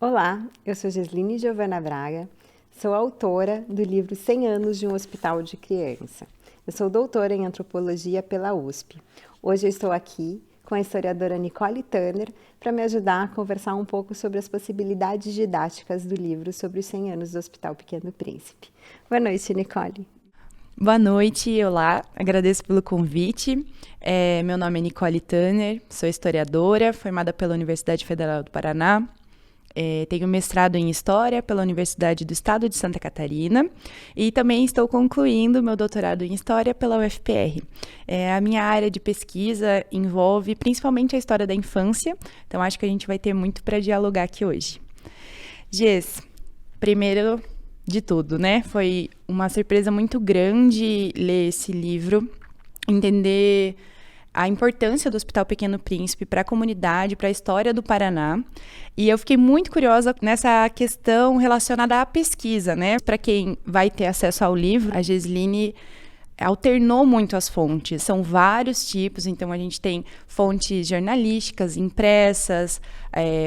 Olá, eu sou Gesline Giovana Braga, sou autora do livro 100 anos de um hospital de criança. Eu sou doutora em antropologia pela USP. Hoje eu estou aqui com a historiadora Nicole Tanner para me ajudar a conversar um pouco sobre as possibilidades didáticas do livro sobre os 100 anos do Hospital Pequeno Príncipe. Boa noite, Nicole. Boa noite, olá, agradeço pelo convite. Meu nome é Nicole Tanner, sou historiadora, formada pela Universidade Federal do Paraná. Tenho mestrado em História pela Universidade do Estado de Santa Catarina e também estou concluindo meu doutorado em História pela UFPR. A minha área de pesquisa envolve principalmente a história da infância, então acho que a gente vai ter muito para dialogar aqui hoje. Gess, primeiro de tudo, né? Foi uma surpresa muito grande ler esse livro, entender a importância do Hospital Pequeno Príncipe para a comunidade, para a história do Paraná. E eu fiquei muito curiosa nessa questão relacionada à pesquisa, né? Para quem vai ter acesso ao livro, a Gesline alternou muito as fontes. São vários tipos, então a gente tem fontes jornalísticas, impressas,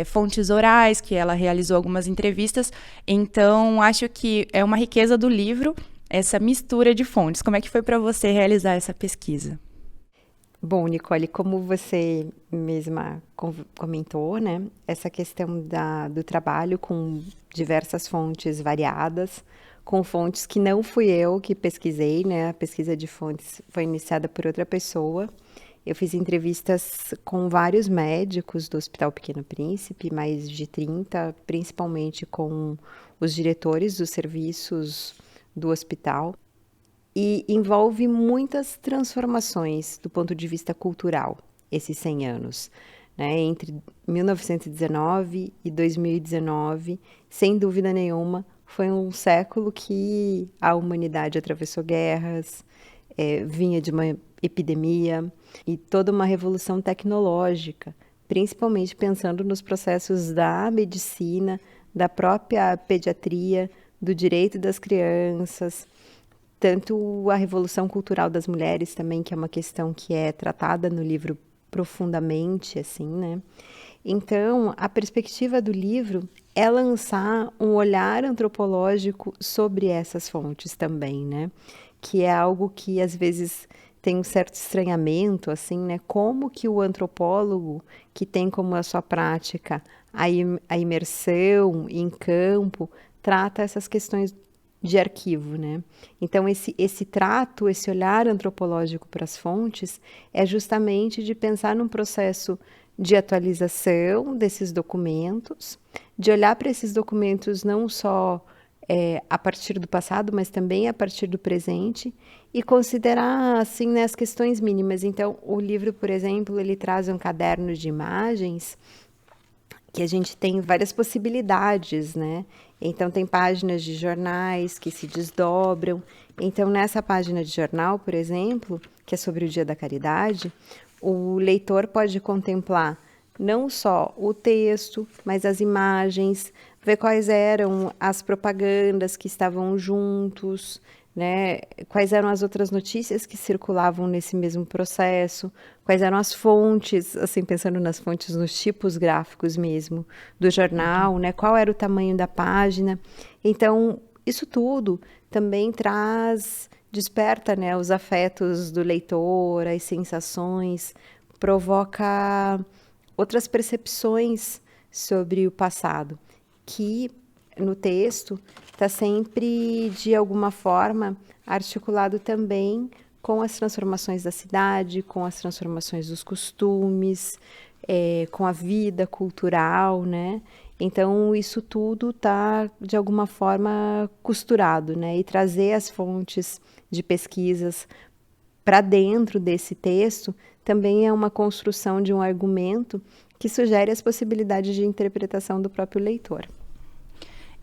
fontes orais, que ela realizou algumas entrevistas. Então, acho que é uma riqueza do livro, essa mistura de fontes. Como é que foi para você realizar essa pesquisa? Bom, Nicole, como você mesma comentou, né, essa questão do trabalho com diversas fontes variadas, com fontes que não fui eu que pesquisei, né, a pesquisa de fontes foi iniciada por outra pessoa. Eu fiz entrevistas com vários médicos do Hospital Pequeno Príncipe, mais de 30, principalmente com os diretores dos serviços do hospital. E envolve muitas transformações do ponto de vista cultural, esses 100 anos. Né? Entre 1919 e 2019, sem dúvida nenhuma, foi um século que a humanidade atravessou guerras, vinha de uma epidemia e toda uma revolução tecnológica, principalmente pensando nos processos da medicina, da própria pediatria, do direito das crianças, tanto a Revolução Cultural das Mulheres também, que é uma questão que é tratada no livro profundamente, assim, né? Então, a perspectiva do livro é lançar um olhar antropológico sobre essas fontes também, né? Que é algo que às vezes tem um certo estranhamento, assim, né? Como que o antropólogo, que tem como a sua prática a imersão em campo, trata essas questões de arquivo, né? Então, esse trato, esse olhar antropológico para as fontes é justamente de pensar num processo de atualização desses documentos, de olhar para esses documentos não só a partir do passado, mas também a partir do presente e considerar, assim, né, as questões mínimas. Então, o livro, por exemplo, ele traz um caderno de imagens que a gente tem várias possibilidades, né? Então, tem páginas de jornais que se desdobram. Então, nessa página de jornal, por exemplo, que é sobre o Dia da Caridade, o leitor pode contemplar não só o texto, mas as imagens, ver quais eram as propagandas que estavam juntos, né? Quais eram as outras notícias que circulavam nesse mesmo processo, quais eram as fontes, assim, pensando nas fontes, nos tipos gráficos mesmo do jornal, né? Qual era o tamanho da página. Então, isso tudo também desperta, né, os afetos do leitor, as sensações, provoca outras percepções sobre o passado, que no texto está sempre, de alguma forma, articulado também com as transformações da cidade, com as transformações dos costumes, com a vida cultural, né? Então, isso tudo está, de alguma forma, costurado, né? E trazer as fontes de pesquisas para dentro desse texto também é uma construção de um argumento que sugere as possibilidades de interpretação do próprio leitor.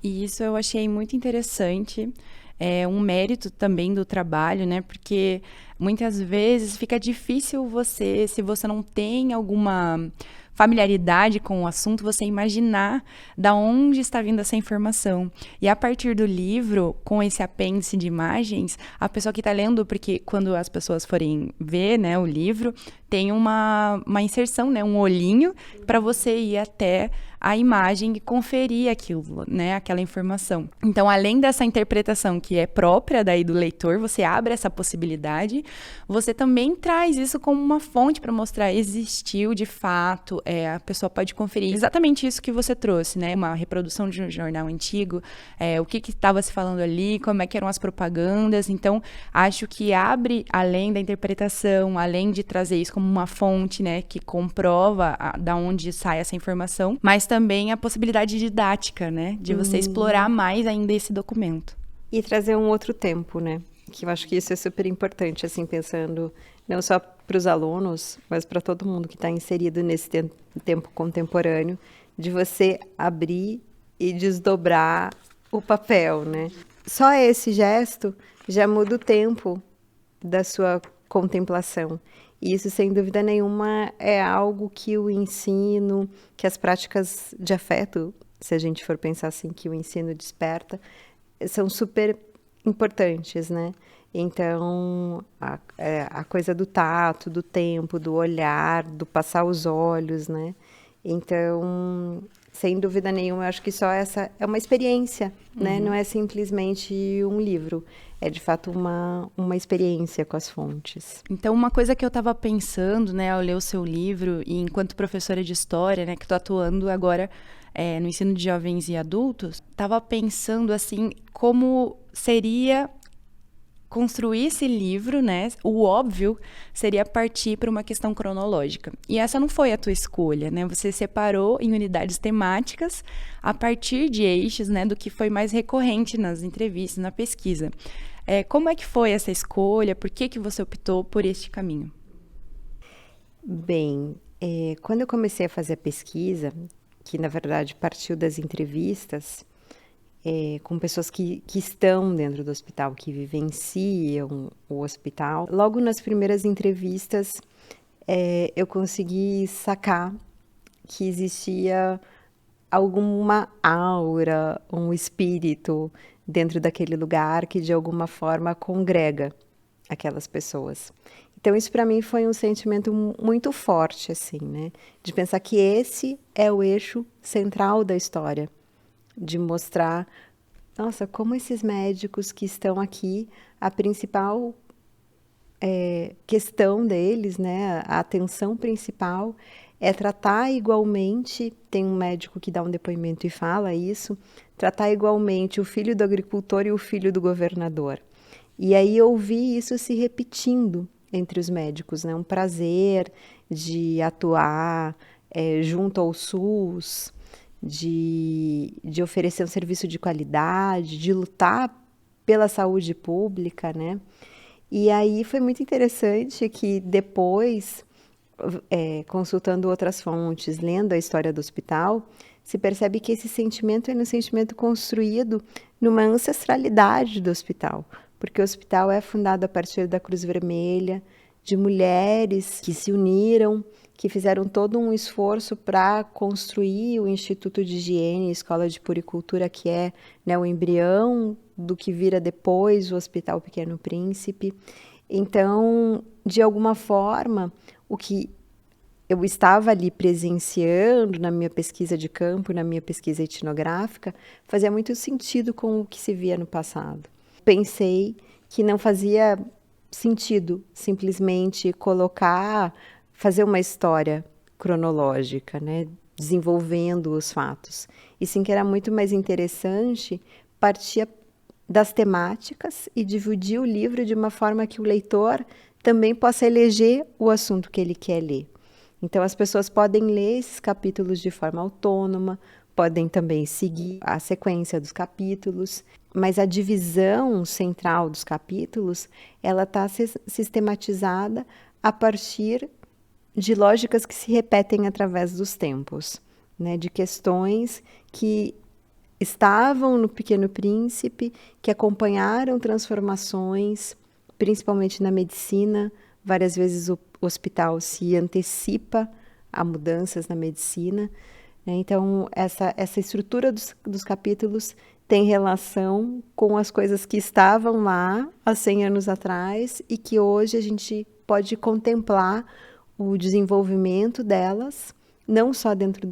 E isso eu achei muito interessante, é um mérito também do trabalho, né? Porque muitas vezes fica difícil você, se você não tem alguma familiaridade com o assunto, você imaginar da onde está vindo essa informação. E a partir do livro, com esse apêndice de imagens, a pessoa que está lendo, porque quando as pessoas forem ver, né, o livro, tem uma inserção, né, um olhinho, para você ir até a imagem e conferir aquilo, né, aquela informação. Então, além dessa interpretação que é própria daí do leitor, você abre essa possibilidade, você também traz isso como uma fonte para mostrar existiu de fato, a pessoa pode conferir exatamente isso que você trouxe, né, uma reprodução de um jornal antigo, o que estava se falando ali, como é que eram as propagandas. Então, acho que abre, além da interpretação, além de trazer isso como uma fonte, né, que comprova da onde sai essa informação, mas também a possibilidade didática, né, de você explorar mais ainda esse documento. E trazer um outro tempo, né, que eu acho que isso é super importante, assim, pensando não só para os alunos, mas para todo mundo que está inserido nesse tempo contemporâneo, de você abrir e desdobrar o papel, né. Só esse gesto já muda o tempo da sua contemplação. E isso, sem dúvida nenhuma, é algo que o ensino, que as práticas de afeto, se a gente for pensar assim, que o ensino desperta, são super importantes, né? Então, a coisa do tato, do tempo, do olhar, do passar os olhos, né? Então, sem dúvida nenhuma, eu acho que só essa é uma experiência, né? Não é simplesmente um livro. É, de fato, uma experiência com as fontes. Então, uma coisa que eu estava pensando, né, ao ler o seu livro, e enquanto professora de história, né, que estou atuando agora no ensino de jovens e adultos, estava pensando, assim, como seria construir esse livro, né? O óbvio seria partir para uma questão cronológica. E essa não foi a tua escolha, né? Você separou em unidades temáticas a partir de eixos, né, do que foi mais recorrente nas entrevistas, na pesquisa. Como é que foi essa escolha? Por que você optou por este caminho? Bem, quando eu comecei a fazer a pesquisa, que na verdade partiu das entrevistas, com pessoas que estão dentro do hospital, que vivenciam o hospital. Logo nas primeiras entrevistas, eu consegui sacar que existia alguma aura, um espírito dentro daquele lugar que de alguma forma congrega aquelas pessoas. Então isso para mim foi um sentimento muito forte, assim, né? De pensar que esse é o eixo central da história. De mostrar, nossa, como esses médicos que estão aqui, a principal questão deles, né, a atenção principal é tratar igualmente, tem um médico que dá um depoimento e fala isso, tratar igualmente o filho do agricultor e o filho do governador. E aí eu vi isso se repetindo entre os médicos, né, um prazer de atuar junto ao SUS, de oferecer um serviço de qualidade, de lutar pela saúde pública, né? E aí foi muito interessante que depois, consultando outras fontes, lendo a história do hospital, se percebe que esse sentimento é um sentimento construído numa ancestralidade do hospital, porque o hospital é fundado a partir da Cruz Vermelha, de mulheres que se uniram, que fizeram todo um esforço para construir o Instituto de Higiene e Escola de Puricultura, que é, né, o embrião do que vira depois o Hospital Pequeno Príncipe. Então, de alguma forma, o que eu estava ali presenciando na minha pesquisa de campo, na minha pesquisa etnográfica, fazia muito sentido com o que se via no passado. Pensei que não fazia sentido simplesmente fazer uma história cronológica, né, desenvolvendo os fatos. E sim que era muito mais interessante partir das temáticas e dividir o livro de uma forma que o leitor também possa eleger o assunto que ele quer ler. Então, as pessoas podem ler esses capítulos de forma autônoma, podem também seguir a sequência dos capítulos, mas a divisão central dos capítulos, ela está sistematizada a partir de lógicas que se repetem através dos tempos, né? De questões que estavam no Pequeno Príncipe, que acompanharam transformações, principalmente na medicina. Várias vezes o hospital se antecipa a mudanças na medicina, né? Então, essa estrutura dos capítulos tem relação com as coisas que estavam lá há 100 anos atrás e que hoje a gente pode contemplar o desenvolvimento delas, não só dentro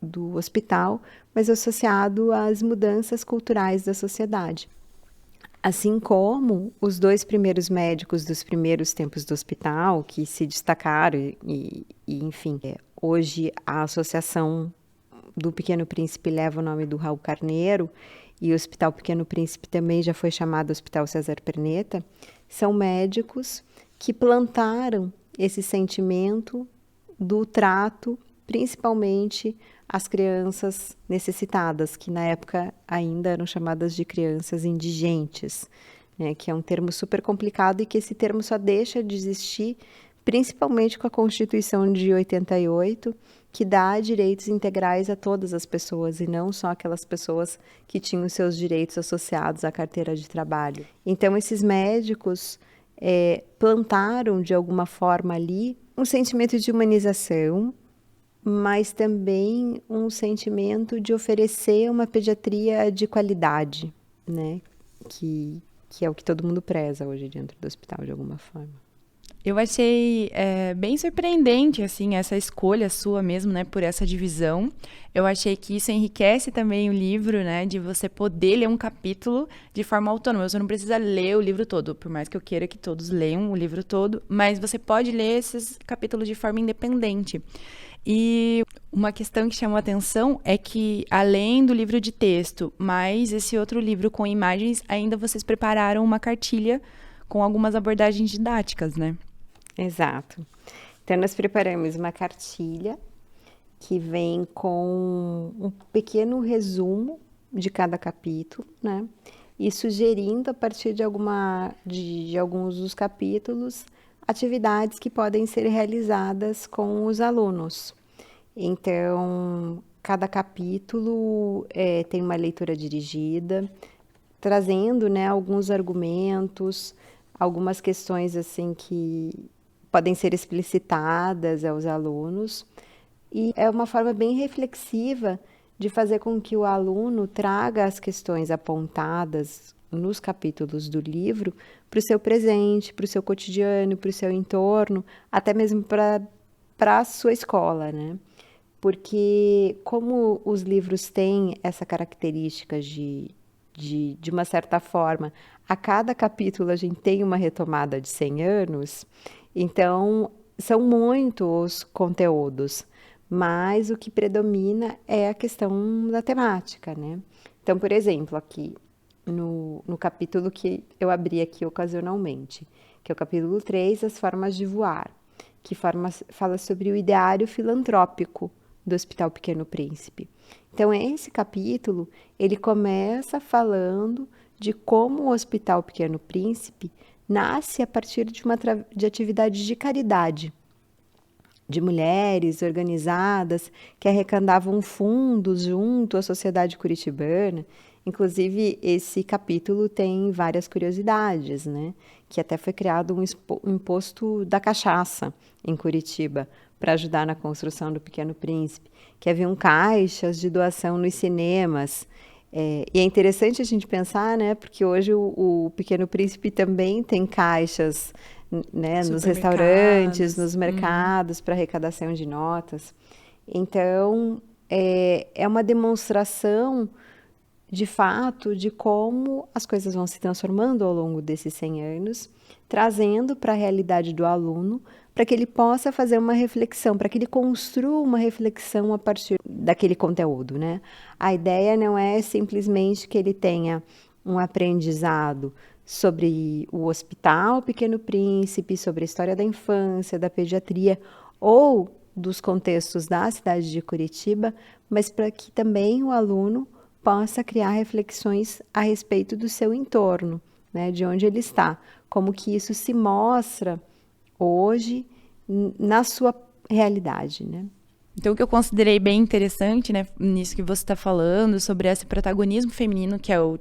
do hospital, mas associado às mudanças culturais da sociedade. Assim como os 2 primeiros médicos dos primeiros tempos do hospital, que se destacaram enfim, hoje a Associação do Pequeno Príncipe leva o nome do Raul Carneiro, e o Hospital Pequeno Príncipe também já foi chamado Hospital César Perneta, são médicos que plantaram esse sentimento do trato, principalmente às crianças necessitadas, que na época ainda eram chamadas de crianças indigentes, né, que é um termo super complicado e que esse termo só deixa de existir principalmente com a Constituição de 88, que dá direitos integrais a todas as pessoas e não só aquelas pessoas que tinham seus direitos associados à carteira de trabalho. Então, esses médicos plantaram, de alguma forma ali, um sentimento de humanização, mas também um sentimento de oferecer uma pediatria de qualidade, né? Que é o que todo mundo preza hoje dentro do hospital, de alguma forma. Eu achei bem surpreendente, assim, essa escolha sua mesmo, né, por essa divisão. Eu achei que isso enriquece também o livro, né, de você poder ler um capítulo de forma autônoma. Você não precisa ler o livro todo, por mais que eu queira que todos leiam o livro todo, mas você pode ler esses capítulos de forma independente. E uma questão que chamou a atenção é que, além do livro de texto, mais esse outro livro com imagens, ainda vocês prepararam uma cartilha com algumas abordagens didáticas, né? Exato. Então, nós preparamos uma cartilha que vem com um pequeno resumo de cada capítulo, né? E sugerindo, a partir de alguns dos capítulos, atividades que podem ser realizadas com os alunos. Então, cada capítulo tem uma leitura dirigida, trazendo, né, alguns argumentos, algumas questões assim que podem ser explicitadas aos alunos. E é uma forma bem reflexiva de fazer com que o aluno traga as questões apontadas nos capítulos do livro para o seu presente, para o seu cotidiano, para o seu entorno, até mesmo para a sua escola, né? Porque como os livros têm essa característica de uma certa forma, a cada capítulo a gente tem uma retomada de 100 anos, então são muitos conteúdos, mas o que predomina é a questão da temática, né? Então, por exemplo, aqui no capítulo que eu abri aqui ocasionalmente, que é o capítulo 3, As Formas de Voar, que fala sobre o ideário filantrópico do Hospital Pequeno Príncipe. Então, esse capítulo, ele começa falando de como o Hospital Pequeno Príncipe nasce a partir de atividades de caridade, de mulheres organizadas que arrecadavam fundos junto à sociedade curitibana. Inclusive, esse capítulo tem várias curiosidades, né? Que até foi criado um imposto da cachaça em Curitiba para ajudar na construção do Pequeno Príncipe, que haviam caixas de doação nos cinemas. E é interessante a gente pensar, né? Porque hoje o Pequeno Príncipe também tem caixas, né, nos restaurantes, nos mercados, para arrecadação de notas. Então, é uma demonstração, de fato, de como as coisas vão se transformando ao longo desses 100 anos, trazendo para a realidade do aluno, para que ele possa fazer uma reflexão, para que ele construa uma reflexão a partir daquele conteúdo, né? A ideia não é simplesmente que ele tenha um aprendizado sobre o Hospital Pequeno Príncipe, sobre a história da infância, da pediatria ou dos contextos da cidade de Curitiba, mas para que também o aluno possa criar reflexões a respeito do seu entorno, né, de onde ele está, como que isso se mostra hoje na sua realidade, né? Então, o que eu considerei bem interessante, né, nisso que você está falando, sobre esse protagonismo feminino, que é o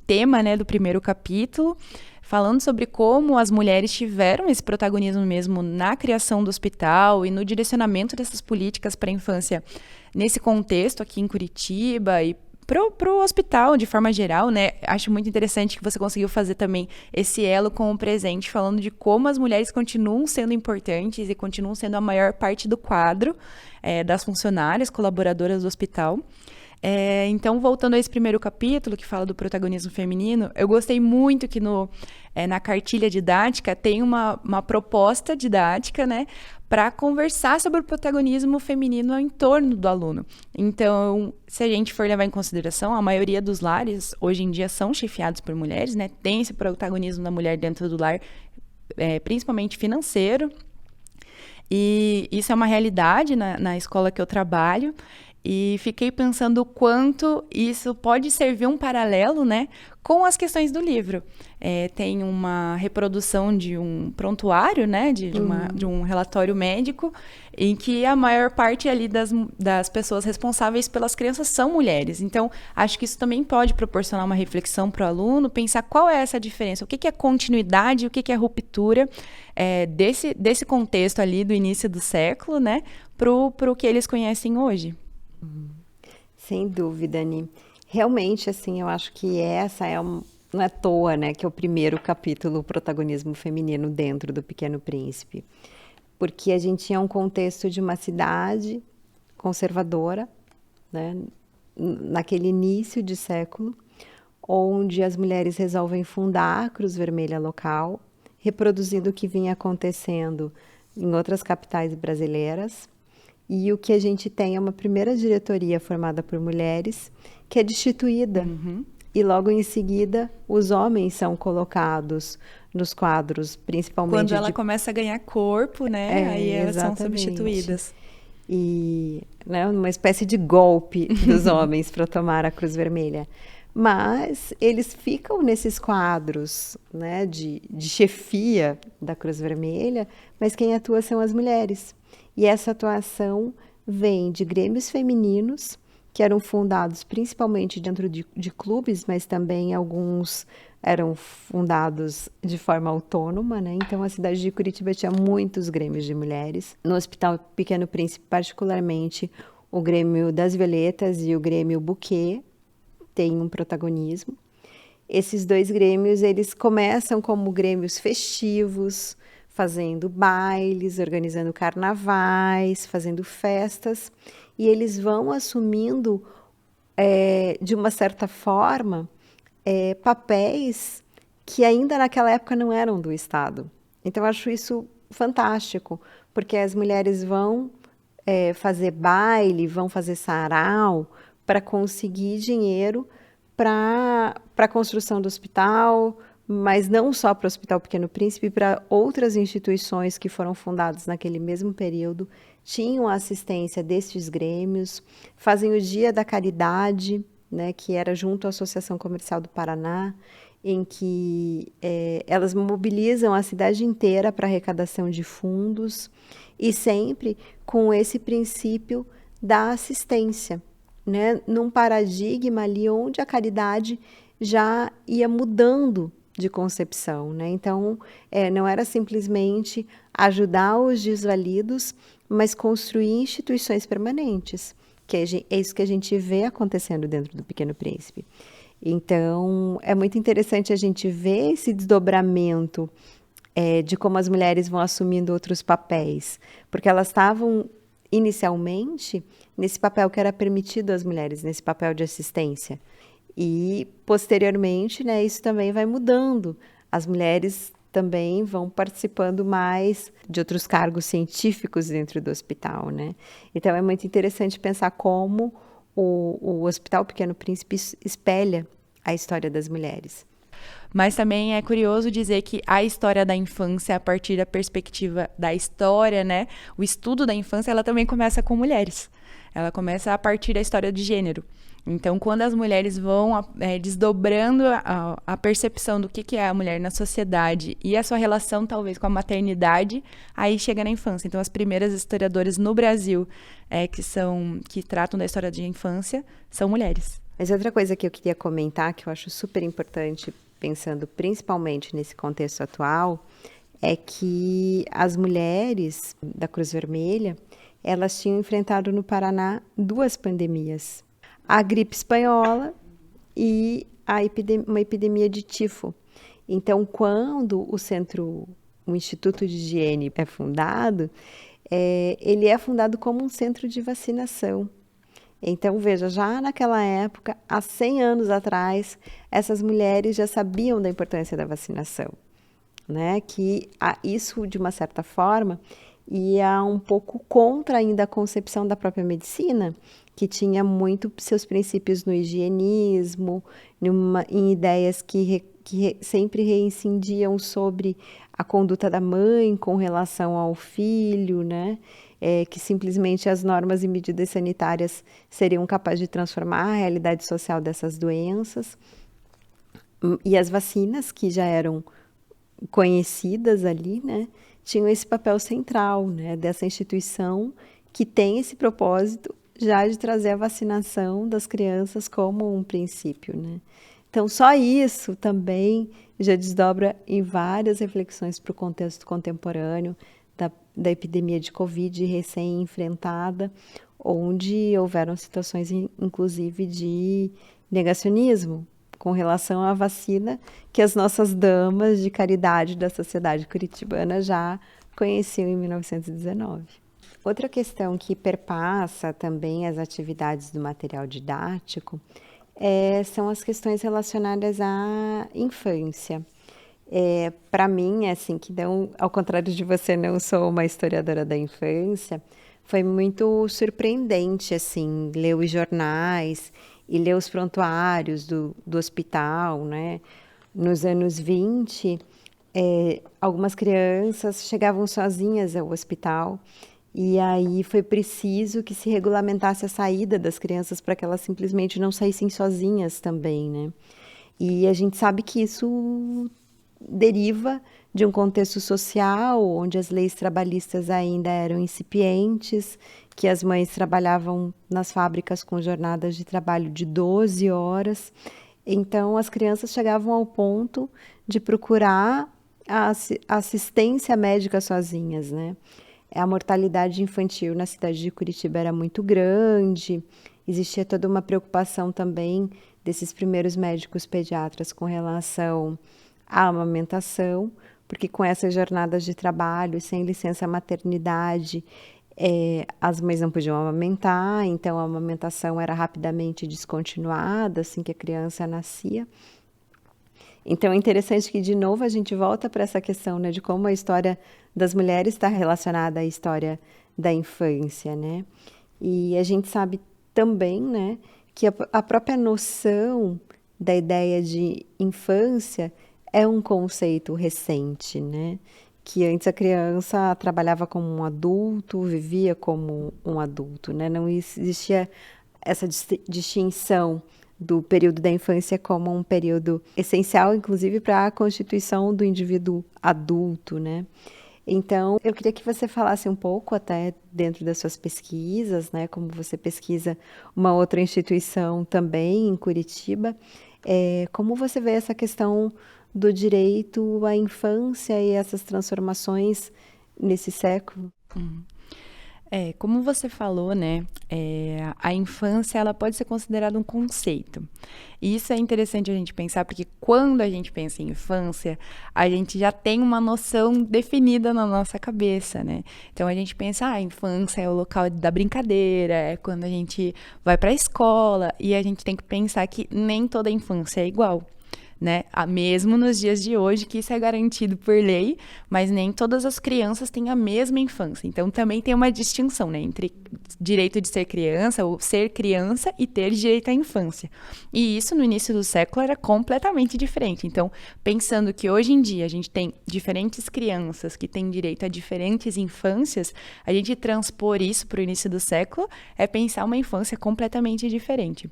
tema, né, do primeiro capítulo, falando sobre como as mulheres tiveram esse protagonismo mesmo na criação do hospital e no direcionamento dessas políticas para a infância nesse contexto aqui em Curitiba e pro hospital, de forma geral, né? Acho muito interessante que você conseguiu fazer também esse elo com o presente, falando de como as mulheres continuam sendo importantes e continuam sendo a maior parte do quadro das funcionárias, colaboradoras do hospital. Então, voltando a esse primeiro capítulo, que fala do protagonismo feminino, eu gostei muito que na cartilha didática tem uma proposta didática, né, para conversar sobre o protagonismo feminino em torno do aluno. Então, se a gente for levar em consideração, a maioria dos lares, hoje em dia, são chefiados por mulheres, né, tem esse protagonismo da mulher dentro do lar, principalmente financeiro, e isso é uma realidade na escola que eu trabalho. E fiquei pensando o quanto isso pode servir um paralelo, né, com as questões do livro. Tem uma reprodução de um prontuário, né, de um relatório médico, em que a maior parte ali das pessoas responsáveis pelas crianças são mulheres. Então, acho que isso também pode proporcionar uma reflexão para o aluno, pensar qual é essa diferença, o que é continuidade, o que é ruptura desse contexto ali do início do século, né, pro que eles conhecem hoje. Sem dúvida, Ani. Realmente, assim, eu acho que não é à toa, né, que é o primeiro capítulo, o protagonismo feminino dentro do Pequeno Príncipe. Porque a gente tinha um contexto de uma cidade conservadora, né, naquele início de século, onde as mulheres resolvem fundar a Cruz Vermelha local, reproduzindo o que vinha acontecendo em outras capitais brasileiras. E o que a gente tem é uma primeira diretoria formada por mulheres, que é destituída. E logo em seguida, os homens são colocados nos quadros, principalmente... Quando ela começa a ganhar corpo, né? Aí elas exatamente. são substituídas. E, né, uma espécie de golpe dos homens para tomar a Cruz Vermelha. Mas eles ficam nesses quadros, né, de chefia da Cruz Vermelha, mas quem atua são as mulheres. E essa atuação vem de grêmios femininos, que eram fundados principalmente dentro de clubes, mas também alguns eram fundados de forma autônoma, né? Então, a cidade de Curitiba tinha muitos grêmios de mulheres. No Hospital Pequeno Príncipe, particularmente, o Grêmio das Violetas e o Grêmio Buquê têm um protagonismo. Esses dois grêmios, eles começam como grêmios festivos, fazendo bailes, organizando carnavais, fazendo festas, e eles vão assumindo, de uma certa forma, papéis que ainda naquela época não eram do Estado. Então, eu acho isso fantástico, porque as mulheres vão fazer baile, vão fazer sarau para conseguir dinheiro para a construção do hospital, mas não só para o Hospital Pequeno Príncipe, para outras instituições que foram fundadas naquele mesmo período, tinham a assistência destes grêmios, fazem o Dia da Caridade, né, que era junto à Associação Comercial do Paraná, em que elas mobilizam a cidade inteira para arrecadação de fundos, e sempre com esse princípio da assistência, né, num paradigma ali onde a caridade já ia mudando de concepção, né? Então, não era simplesmente ajudar os desvalidos, mas construir instituições permanentes, que é isso que a gente vê acontecendo dentro do Pequeno Príncipe. Então, é muito interessante a gente ver esse desdobramento de como as mulheres vão assumindo outros papéis, porque elas estavam inicialmente nesse papel que era permitido às mulheres, nesse papel de assistência. E, posteriormente, né, isso também vai mudando. As mulheres também vão participando mais de outros cargos científicos dentro do hospital, né? Então, é muito interessante pensar como o Hospital Pequeno Príncipe espelha a história das mulheres. Mas também é curioso dizer que a história da infância, a partir da perspectiva da história, né, o estudo da infância, ela também começa com mulheres. Ela começa a partir da história de gênero. Então, quando as mulheres vão desdobrando a percepção do que é a mulher na sociedade e a sua relação, talvez, com a maternidade, aí chega na infância. Então, as primeiras historiadoras no Brasil que tratam da história de infância são mulheres. Mas outra coisa que eu queria comentar, que eu acho super importante, pensando principalmente nesse contexto atual, é que as mulheres da Cruz Vermelha, elas tinham enfrentado no Paraná 2 pandemias. a gripe espanhola e uma epidemia de tifo. Então, quando o Instituto de Higiene é fundado, ele é fundado como um centro de vacinação. Então, veja, já naquela época, há 100 anos atrás, essas mulheres já sabiam da importância da vacinação, né? Que isso, de uma certa forma, ia um pouco contra ainda a concepção da própria medicina, que tinha muito seus princípios no higienismo, em ideias que sempre reincidiam sobre a conduta da mãe com relação ao filho, né? Que simplesmente as normas e medidas sanitárias seriam capazes de transformar a realidade social dessas doenças. E as vacinas, que já eram conhecidas ali, né, tinham esse papel central, né, dessa instituição que tem esse propósito já de trazer a vacinação das crianças como um princípio, né. Então, só isso também já desdobra em várias reflexões para o contexto contemporâneo da epidemia de Covid recém-enfrentada, onde houveram situações, inclusive, de negacionismo com relação à vacina que as nossas damas de caridade da sociedade curitibana já conheciam em 1919. Outra questão que perpassa também as atividades do material didático são as questões relacionadas à infância. Para mim, assim, que não, ao contrário de você, não sou uma historiadora da infância, foi muito surpreendente, assim, ler os jornais e ler os prontuários do hospital, né? Nos anos 20, algumas crianças chegavam sozinhas ao hospital e aí foi preciso que se regulamentasse a saída das crianças para que elas simplesmente não saíssem sozinhas também, né? E a gente sabe que isso deriva de um contexto social onde as leis trabalhistas ainda eram incipientes, que as mães trabalhavam nas fábricas com jornadas de trabalho de 12 horas. Então, as crianças chegavam ao ponto de procurar a assistência médica sozinhas, né? A mortalidade infantil na cidade de Curitiba era muito grande, existia toda uma preocupação também desses primeiros médicos pediatras com relação à amamentação, porque com essas jornadas de trabalho, sem licença maternidade, as mães não podiam amamentar, então a amamentação era rapidamente descontinuada assim que a criança nascia. Então é interessante que, de novo, a gente volta para essa questão, né, de como a história das mulheres está relacionada à história da infância, né? E a gente sabe também, né, que a própria noção da ideia de infância é um conceito recente, né? Que antes a criança trabalhava como um adulto, vivia como um adulto, né? Não existia essa distinção do período da infância como um período essencial, inclusive, para a constituição do indivíduo adulto, né? Então, eu queria que você falasse um pouco, até dentro das suas pesquisas, né? Como você pesquisa uma outra instituição também em Curitiba, como você vê essa questão do direito à infância e essas transformações nesse século? Como você falou, né, a infância ela pode ser considerada um conceito. E isso é interessante a gente pensar, porque quando a gente pensa em infância, a gente já tem uma noção definida na nossa cabeça, né? Então a gente pensa, a infância é o local da brincadeira, é quando a gente vai para a escola, e a gente tem que pensar que nem toda infância é igual. Né? Mesmo nos dias de hoje, que isso é garantido por lei, mas nem todas as crianças têm a mesma infância. Então, também tem uma distinção, né, entre direito de ser criança, ou ser criança, e ter direito à infância. E isso, no início do século, era completamente diferente. Então, pensando que hoje em dia a gente tem diferentes crianças que têm direito a diferentes infâncias, a gente transpor isso para o início do século é pensar uma infância completamente diferente.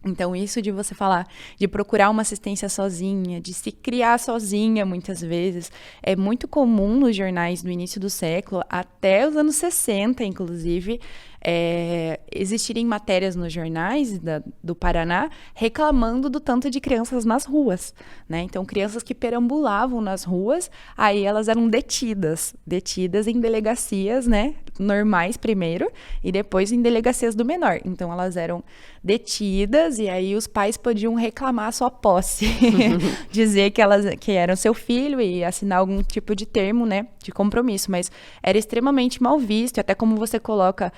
Então, isso de você falar, de procurar uma assistência sozinha, de se criar sozinha, muitas vezes, é muito comum nos jornais do início do século, até os anos 60, inclusive, existirem matérias nos jornais do Paraná reclamando do tanto de crianças nas ruas, né? Então, crianças que perambulavam nas ruas, aí elas eram detidas em delegacias, né, normais primeiro, e depois em delegacias do menor. Então, elas eram detidas e aí os pais podiam reclamar a sua posse, dizer que eram seu filho e assinar algum tipo de termo, né, de compromisso, mas era extremamente mal visto, até como você coloca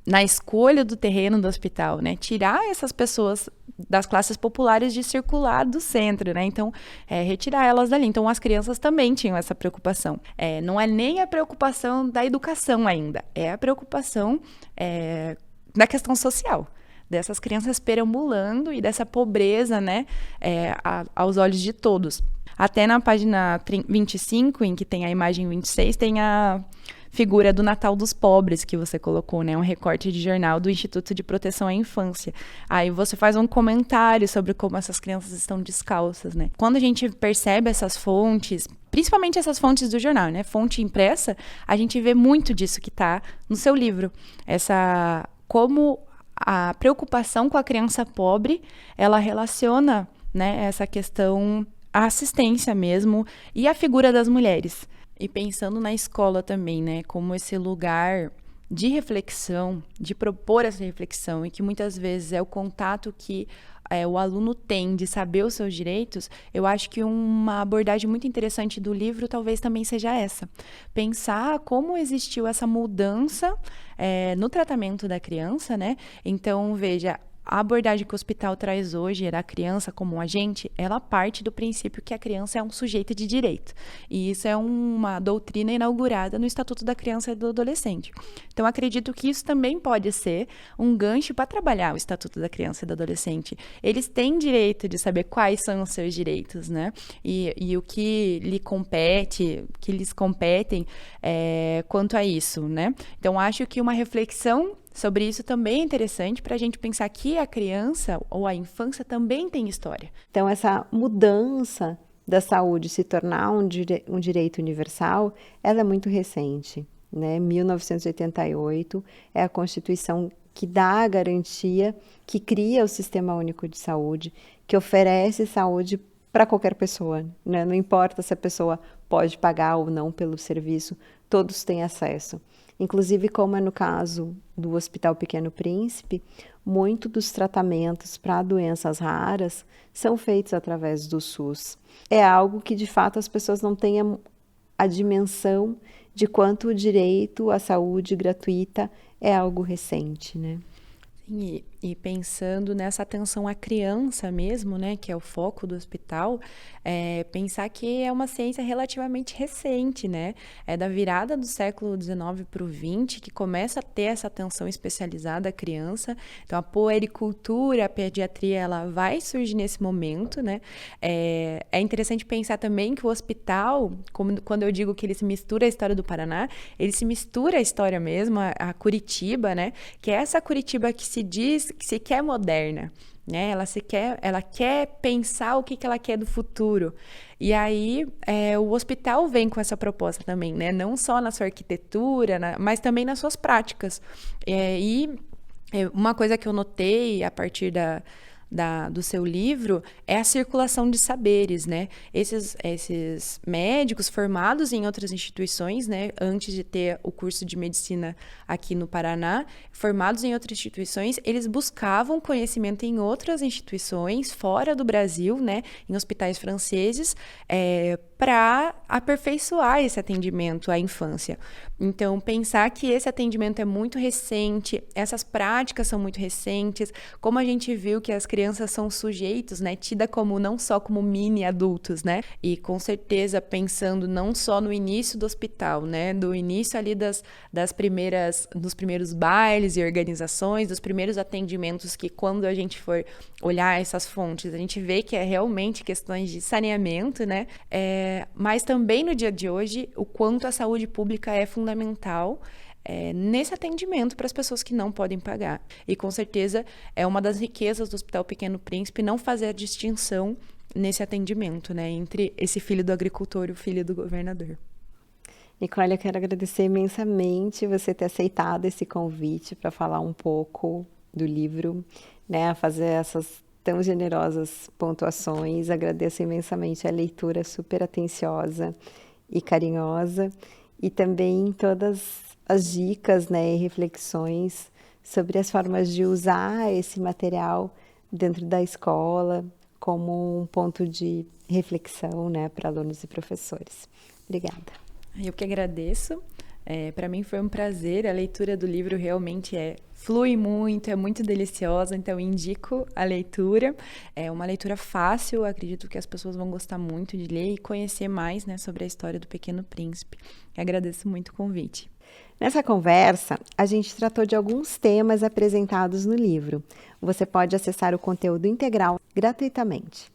na escolha do terreno do hospital, né, tirar essas pessoas das classes populares de circular do centro, né, então retirar elas dali. Então as crianças também tinham essa preocupação. Não é nem a preocupação da educação ainda, é a preocupação da questão social, dessas crianças perambulando e dessa pobreza, né, aos olhos de todos. Até na página 25, em que tem a imagem 26, tem a figura do Natal dos Pobres que você colocou, né, um recorte de jornal do Instituto de Proteção à Infância. Aí você faz um comentário sobre como essas crianças estão descalças, né. Quando a gente percebe essas fontes, principalmente essas fontes do jornal, né, fonte impressa, a gente vê muito disso que está no seu livro. Como a preocupação com a criança pobre, ela relaciona, né, essa questão, a assistência mesmo, e a figura das mulheres. E pensando na escola também, né, como esse lugar de reflexão, de propor essa reflexão, e que muitas vezes é o contato que o aluno tem de saber os seus direitos, eu acho que uma abordagem muito interessante do livro talvez também seja essa. Pensar como existiu essa mudança no tratamento da criança, né? Então, veja, a abordagem que o hospital traz hoje, da criança como um agente, ela parte do princípio que a criança é um sujeito de direito. E isso é uma doutrina inaugurada no Estatuto da Criança e do Adolescente. Então, acredito que isso também pode ser um gancho para trabalhar o Estatuto da Criança e do Adolescente. Eles têm direito de saber quais são os seus direitos, né? E o que lhes competem quanto a isso, né? Então, acho que uma reflexão sobre isso também é interessante para a gente pensar que a criança ou a infância também tem história. Então, essa mudança da saúde se tornar um direito universal, ela é muito recente, né? 1988 é a Constituição que dá a garantia, que cria o Sistema Único de Saúde, que oferece saúde para qualquer pessoa, né? Não importa se a pessoa pode pagar ou não pelo serviço, todos têm acesso. Inclusive, como é no caso do Hospital Pequeno Príncipe, muito dos tratamentos para doenças raras são feitos através do SUS. É algo que, de fato, as pessoas não têm a dimensão de quanto o direito à saúde gratuita é algo recente, né? Sim, e pensando nessa atenção à criança mesmo, né, que é o foco do hospital, pensar que é uma ciência relativamente recente, né, é da virada do século XIX para o XX que começa a ter essa atenção especializada à criança. Então, a puericultura, a pediatria, ela vai surgir nesse momento, né. É interessante pensar também que o hospital, quando eu digo que ele se mistura à história do Paraná, ele se mistura à história mesmo, a Curitiba, né, que é essa Curitiba que se diz que se quer moderna, né? Ela quer pensar o que ela quer do futuro. E aí o hospital vem com essa proposta também, né? Não só na sua arquitetura, mas também nas suas práticas. Uma coisa que eu notei a partir do seu livro é a circulação de saberes, né? Esses médicos formados em outras instituições, né? Antes de ter o curso de medicina aqui no Paraná, formados em outras instituições, eles buscavam conhecimento em outras instituições fora do Brasil, né? Em hospitais franceses, para aperfeiçoar esse atendimento à infância. Então, pensar que esse atendimento é muito recente, essas práticas são muito recentes, como a gente viu que as crianças são sujeitos, né, tida como não só como mini adultos, né, e com certeza pensando não só no início do hospital, né, do início ali dos primeiros bailes e organizações, dos primeiros atendimentos que quando a gente for olhar essas fontes, a gente vê que é realmente questões de saneamento, né, mas também no dia de hoje, o quanto a saúde pública é fundamental nesse atendimento para as pessoas que não podem pagar. E com certeza é uma das riquezas do Hospital Pequeno Príncipe não fazer a distinção nesse atendimento, né, entre esse filho do agricultor e o filho do governador. Nicole, eu quero agradecer imensamente você ter aceitado esse convite para falar um pouco do livro, né? Fazer essas tão generosas pontuações. Agradeço imensamente a leitura super atenciosa e carinhosa e também todas as dicas, né, e reflexões sobre as formas de usar esse material dentro da escola como um ponto de reflexão, né, para alunos e professores. Obrigada. Eu que agradeço. Para mim foi um prazer. A leitura do livro realmente flui muito, é muito deliciosa, então indico a leitura. É uma leitura fácil, acredito que as pessoas vão gostar muito de ler e conhecer mais, né, sobre a história do Pequeno Príncipe. Eu agradeço muito o convite. Nessa conversa, a gente tratou de alguns temas apresentados no livro. Você pode acessar o conteúdo integral gratuitamente.